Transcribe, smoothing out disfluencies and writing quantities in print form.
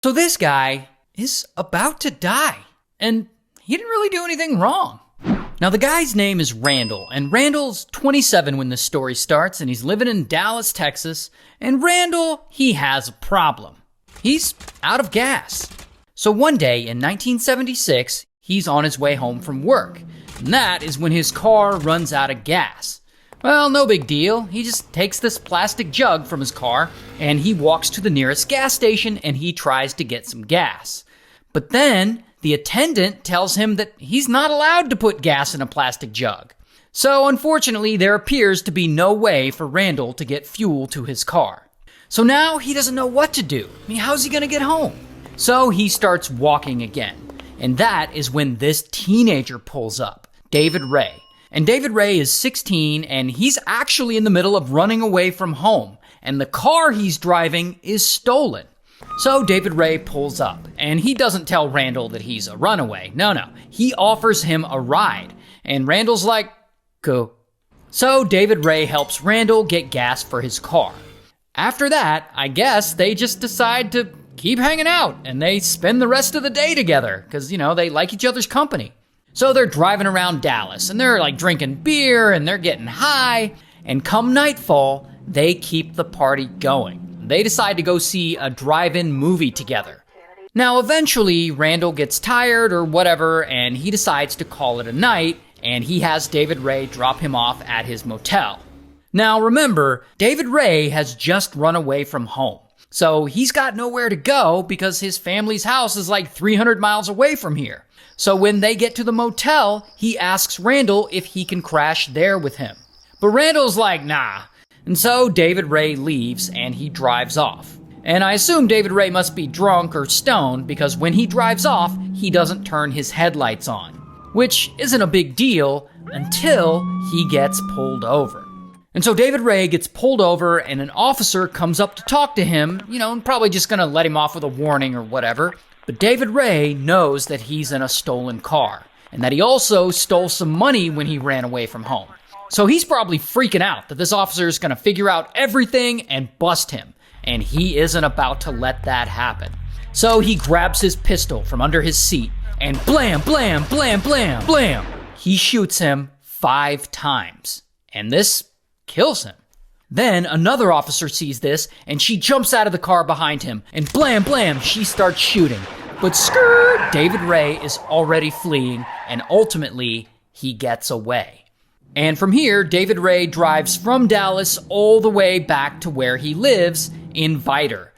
So this guy is about to die, and he didn't really do anything wrong. Now, the guy's name is Randall, and Randall's 27 when this story starts, and he's living in Dallas, Texas. And Randall, he has a problem. He's out of gas. So one day in 1976, he's on his way home from work, and that is when his car runs out of gas. Well, no big deal. He just takes this plastic jug from his car, and he walks to the nearest gas station, and he tries to get some gas. But then the attendant tells him that he's not allowed to put gas in a plastic jug. So unfortunately, there appears to be no way for Randall to get fuel to his car. So now he doesn't know what to do. I mean, how's he gonna get home? So he starts walking again. And that is when this teenager pulls up, David Ray. And David Ray is 16, and he's actually in the middle of running away from home. And the car he's driving is stolen. So David Ray pulls up, and he doesn't tell Randall that he's a runaway. No. He offers him a ride, and Randall's like, go. So David Ray helps Randall get gas for his car. After that, I guess they just decide to keep hanging out, and they spend the rest of the day together, because, they like each other's company. So they're driving around Dallas, and they're like drinking beer, and they're getting high, and come nightfall, they keep the party going. They decide to go see a drive-in movie together. Now, eventually, Randall gets tired or whatever, and he decides to call it a night, and he has David Ray drop him off at his motel. Now, remember, David Ray has just run away from home. So he's got nowhere to go because his family's house is like 300 miles away from here. So when they get to the motel, he asks Randall if he can crash there with him. But Randall's like, nah. And so David Ray leaves and he drives off. And I assume David Ray must be drunk or stoned because when he drives off, he doesn't turn his headlights on, which isn't a big deal until he gets pulled over. And so David Ray gets pulled over and an officer comes up to talk to him, and probably just gonna let him off with a warning or whatever. But David Ray knows that he's in a stolen car and that he also stole some money when he ran away from home. So he's probably freaking out that this officer is going to figure out everything and bust him. And he isn't about to let that happen. So he grabs his pistol from under his seat and blam, blam, blam, blam, blam. He shoots him 5 times. And this kills him. Then another officer sees this and she jumps out of the car behind him. And blam, blam, she starts shooting. But skirt, David Ray is already fleeing and ultimately he gets away. And from here, David Ray drives from Dallas all the way back to where he lives in Vidor,